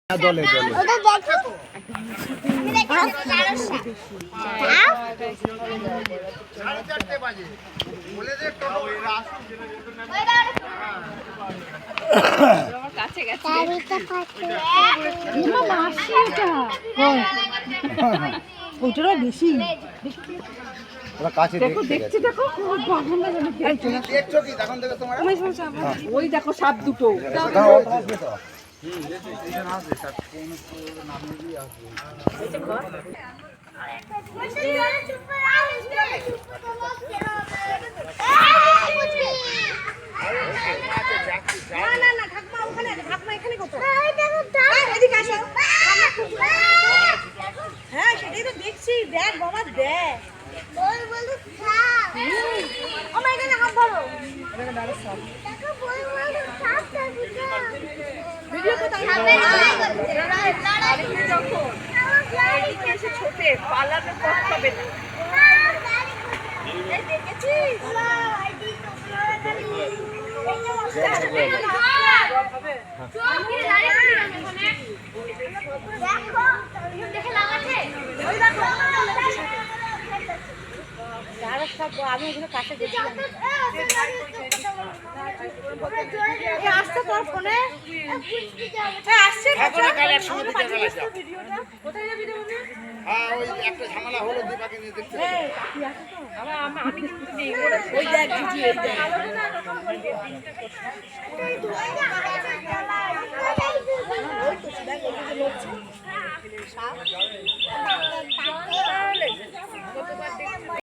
দলে দলে ওটারও বেশি ওই দেখো সাপ দুটো হ্যাঁ সেটাই তো দেখছি দেখ বাবা দেখ আমার এখানে হাত ধরো ভিডিও কোথায় ছোটে পালানোর পথ পাবে না দেখেছিস আমি ওগুলো কাছে গেছিলাম আসতে তোর ফোনে আসছে কোথায় যাবি একটা ঝামেলা হলো দীপাকে নিয়ে দেখতে আমি কিন্তু নেই ওই দেখ